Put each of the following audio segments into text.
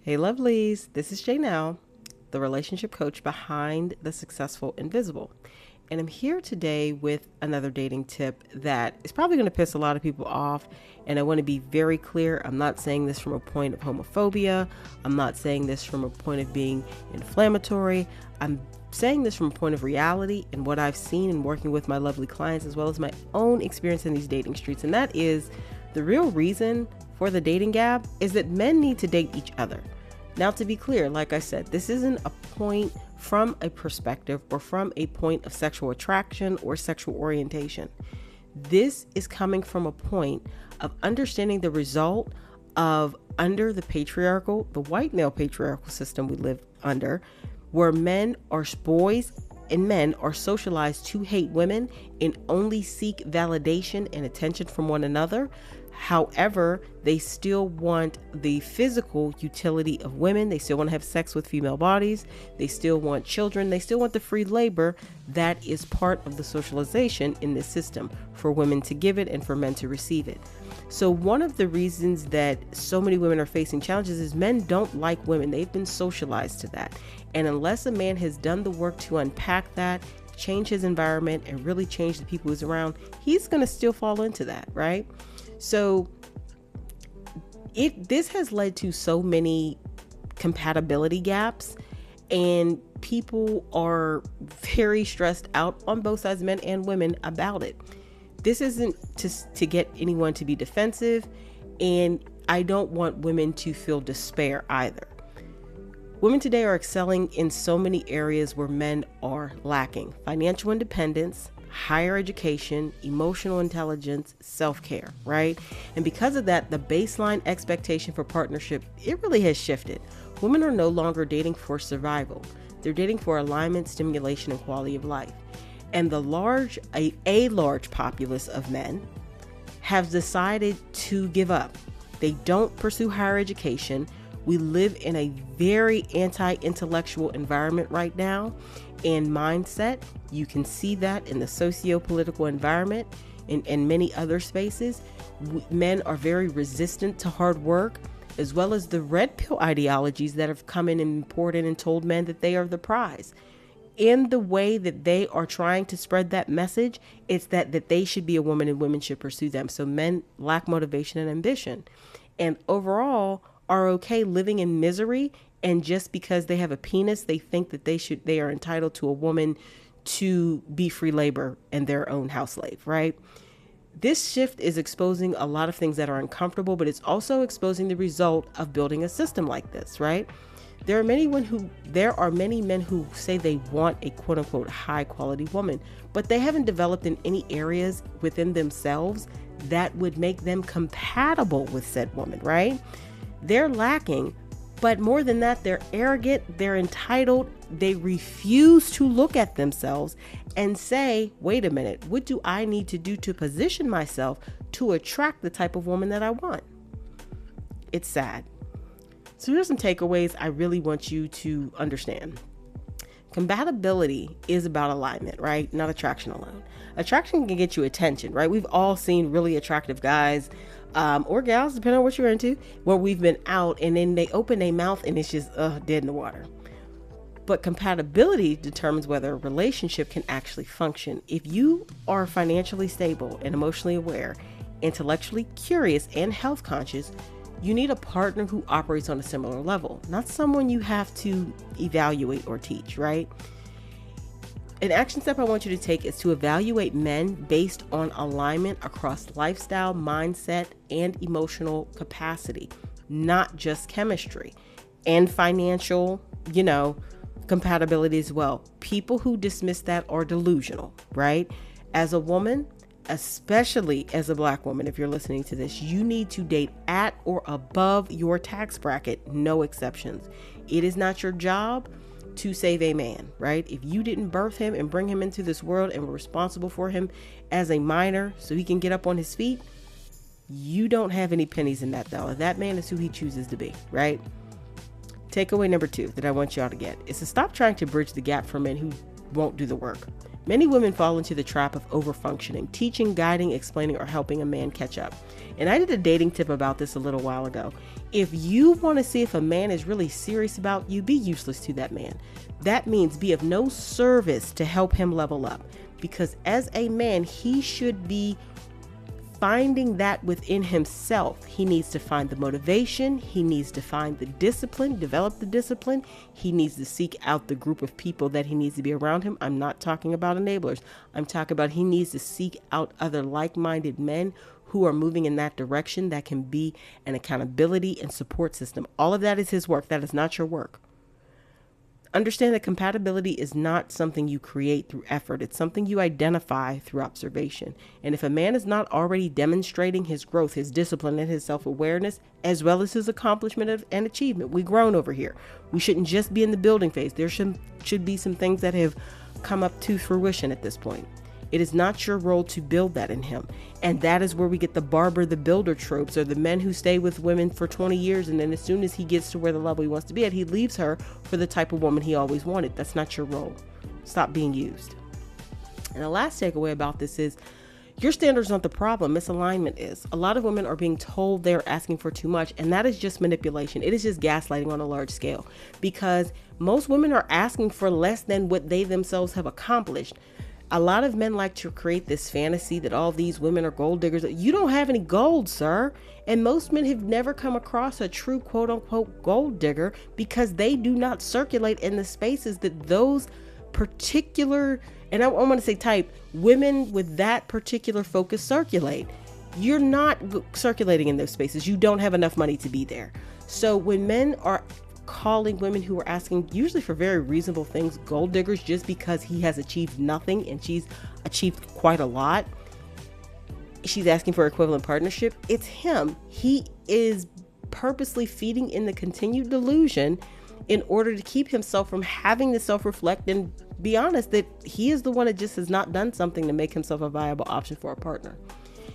Hey lovelies, this is Janelle, the relationship coach behind the successful invisible. And I'm here today with another dating tip that is probably going to piss a lot of people off. And I want to be very clear. I'm not saying this from a point of homophobia. I'm not saying this from a point of being inflammatory. I'm saying this from a point of reality and what I've seen in working with my lovely clients, as well as my own experience in these dating streets. And that is the real reason for the dating gap is that men need to date each other. Now, to be clear, like I said, this isn't a point from a perspective or from a point of sexual attraction or sexual orientation. This is coming from a point of understanding the result of under the white male patriarchal system we live under, where boys and men are socialized to hate women and only seek validation and attention from one another. However, they still want the physical utility of women. They still want to have sex with female bodies. They still want children. They still want the free labor that is part of the socialization in this system for women to give it and for men to receive it. So one of the reasons that so many women are facing challenges is men don't like women. They've been socialized to that. And unless a man has done the work to unpack that, change his environment, and really change the people who's around, he's going to still fall into that, right? So this has led to so many compatibility gaps, and people are very stressed out on both sides, men and women, about it. This isn't to get anyone to be defensive, and I don't want women to feel despair either. Women today are excelling in so many areas where men are lacking: financial independence, higher education, emotional intelligence, self-care, right? And because of that, the baseline expectation for partnership, it really has shifted. Women are no longer dating for survival. They're dating for alignment, stimulation, and quality of life. And a large populace of men have decided to give up. They don't pursue higher education. We live in a very anti-intellectual environment right now and mindset. You can see that in the socio-political environment and many other spaces. Men are very resistant to hard work, as well as the red pill ideologies that have come in and poured in and told men that they are the prize. In the way that they are trying to spread that message, it's that they should be a woman and women should pursue them. So men lack motivation and ambition, and overall are okay living in misery. And just because they have a penis, they think that they are entitled to a woman to be free labor and their own house slave, right? This shift is exposing a lot of things that are uncomfortable, but it's also exposing the result of building a system like this, right? There are many men who say they want a quote unquote high quality woman, but they haven't developed in any areas within themselves that would make them compatible with said woman, right? They're lacking. But more than that, they're arrogant, they're entitled, they refuse to look at themselves and say, wait a minute, what do I need to do to position myself to attract the type of woman that I want? It's sad. So here's some takeaways I really want you to understand. Compatibility is about alignment, right? Not attraction alone. Attraction can get you attention, right? We've all seen really attractive guys or gals, depending on what you're into, where we've been out and then they open their mouth and it's just dead in the water. But compatibility determines whether a relationship can actually function. If you are financially stable and emotionally aware, intellectually curious, and health conscious, you need a partner who operates on a similar level, not someone you have to evaluate or teach, right? An action step I want you to take is to evaluate men based on alignment across lifestyle, mindset, and emotional capacity, not just chemistry and financial, compatibility as well. People who dismiss that are delusional, right? As a woman, especially as a Black woman, if you're listening to this, you need to date at or above your tax bracket, no exceptions. It is not your job to save a man, right? If you didn't birth him and bring him into this world and were responsible for him as a minor so he can get up on his feet, you don't have any pennies in that dollar. That man is who he chooses to be, right? Takeaway number 2 that I want y'all to get is to stop trying to bridge the gap for men who won't do the work. Many women fall into the trap of overfunctioning, teaching, guiding, explaining, or helping a man catch up. And I did a dating tip about this a little while ago. If you want to see if a man is really serious about you, be useless to that man. That means be of no service to help him level up. Because as a man, he should be finding that within himself. He needs to find the motivation. He needs to find the discipline, develop the discipline. He needs to seek out the group of people that he needs to be around him. I'm not talking about enablers. I'm talking about he needs to seek out other like-minded men who are moving in that direction that can be an accountability and support system. All of that is his work. That is not your work. Understand that compatibility is not something you create through effort. It's something you identify through observation. And if a man is not already demonstrating his growth, his discipline, and his self-awareness, as well as his accomplishment and achievement, we've grown over here. We shouldn't just be in the building phase. There should be some things that have come up to fruition at this point. It is not your role to build that in him. And that is where we get the barber, the builder tropes, or the men who stay with women for 20 years. And then as soon as he gets to where the level he wants to be at, he leaves her for the type of woman he always wanted. That's not your role. Stop being used. And the last takeaway about this is your standards aren't the problem. Misalignment is. A lot of women are being told they're asking for too much. And that is just manipulation. It is just gaslighting on a large scale, because most women are asking for less than what they themselves have accomplished. A lot of men like to create this fantasy that all these women are gold diggers. You don't have any gold, sir. And most men have never come across a true quote unquote gold digger because they do not circulate in the spaces that those particular, and I want to say type, women with that particular focus circulate. You're not circulating in those spaces. You don't have enough money to be there. So when men are calling women who are asking usually for very reasonable things gold diggers just because he has achieved nothing and she's achieved quite a lot, she's asking for equivalent partnership. It's him. He is purposely feeding in the continued delusion in order to keep himself from having to self-reflect and be honest that he is the one that just has not done something to make himself a viable option for a partner.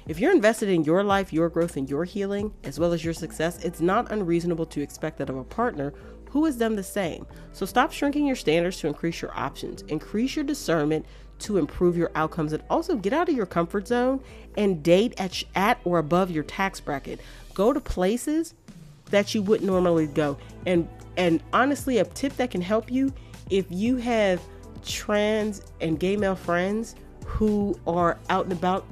If you're invested in your life, your growth, and your healing, as well as your success, it's not unreasonable to expect that of a partner who has done the same. So stop shrinking your standards to increase your options. Increase your discernment to improve your outcomes, and also get out of your comfort zone and date at or above your tax bracket. Go to places that you wouldn't normally go. And honestly, a tip that can help you, if you have trans and gay male friends who are out and about,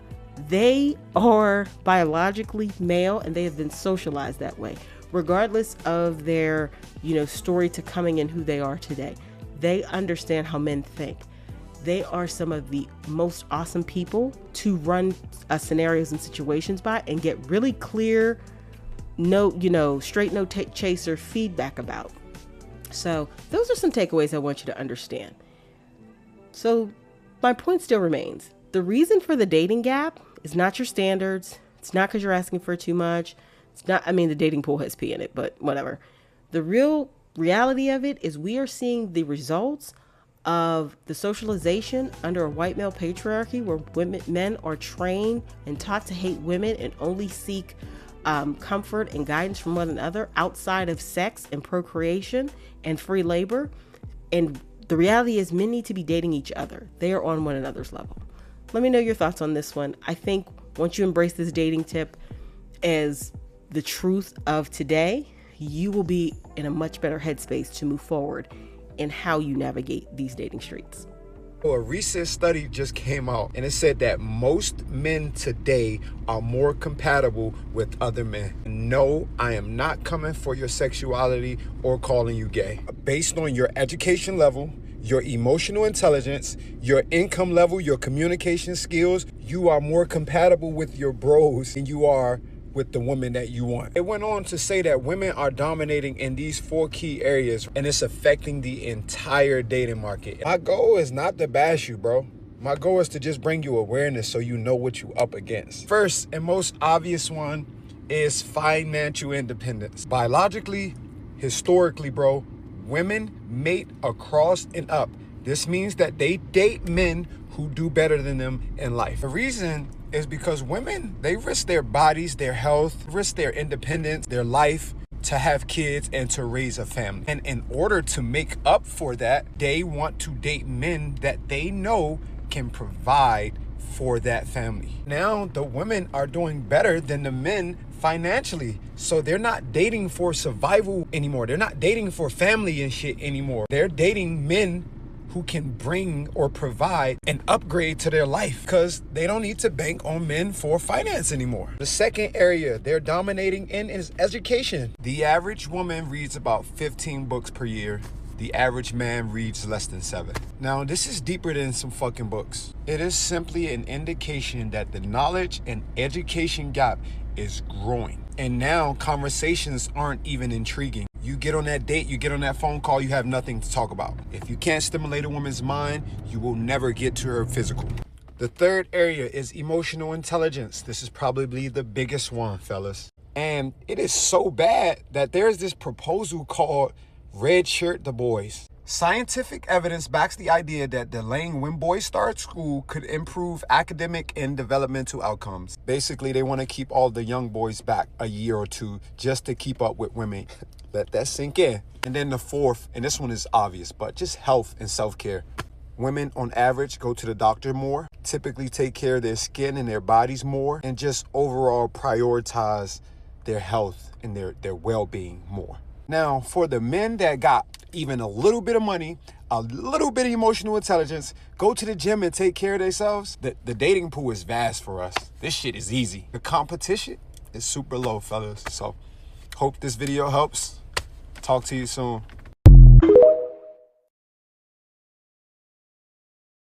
they are biologically male and they have been socialized that way, regardless of their, story to coming in who they are today. They understand how men think. They are some of the most awesome people to run scenarios and situations by and get really clear, straight no chaser feedback about. So those are some takeaways I want you to understand. So my point still remains. The reason for the dating gap is not your standards. It's not because you're asking for too much. It's not, the dating pool has pee in it, but whatever. The real reality of it is we are seeing the results of the socialization under a white male patriarchy where men are trained and taught to hate women and only seek comfort and guidance from one another outside of sex and procreation and free labor. And the reality is men need to be dating each other. They are on one another's level. Let me know your thoughts on this one. I think once you embrace this dating tip as the truth of today, you will be in a much better headspace to move forward in how you navigate these dating streets. A recent study just came out and it said that most men today are more compatible with other men. No, I am not coming for your sexuality or calling you gay. Based on your education level, your emotional intelligence, your income level, your communication skills, you are more compatible with your bros than you are with the woman that you want. It went on to say that women are dominating in these 4 key areas and it's affecting the entire dating market. My goal is not to bash you, bro. My goal is to just bring you awareness so you know what you're up against. First and most obvious one is financial independence. Biologically, historically, bro, women mate across and up. This means that they date men who do better than them in life. The reason is because women, they risk their bodies, their health, risk their independence, their life to have kids and to raise a family. And in order to make up for that, they want to date men that they know can provide for that family. Now the women are doing better than the men financially. So they're not dating for survival anymore. They're not dating for family and shit anymore. They're dating men who can bring or provide an upgrade to their life because they don't need to bank on men for finance anymore. The second area they're dominating in is education. The average woman reads about 15 books per year. The average man reads less than 7. Now, this is deeper than some fucking books. It is simply an indication that the knowledge and education gap is growing. And now conversations aren't even intriguing. You get on that date, you get on that phone call, you have nothing to talk about. If you can't stimulate a woman's mind, you will never get to her physical. The third area is emotional intelligence. This is probably the biggest one, fellas. And it is so bad that there's this proposal called Red Shirt the Boys. Scientific evidence backs the idea that delaying when boys start school could improve academic and developmental outcomes. Basically, they want to keep all the young boys back a year or two just to keep up with women. Let that sink in. And then the fourth, and this one is obvious, but just health and self-care. Women on average go to the doctor more, typically take care of their skin and their bodies more, and just overall prioritize their health and their well-being more. Now, for the men that got even a little bit of money, a little bit of emotional intelligence, go to the gym and take care of themselves, the dating pool is vast for us. This shit is easy. The competition is super low, fellas. So, hope this video helps. Talk to you soon.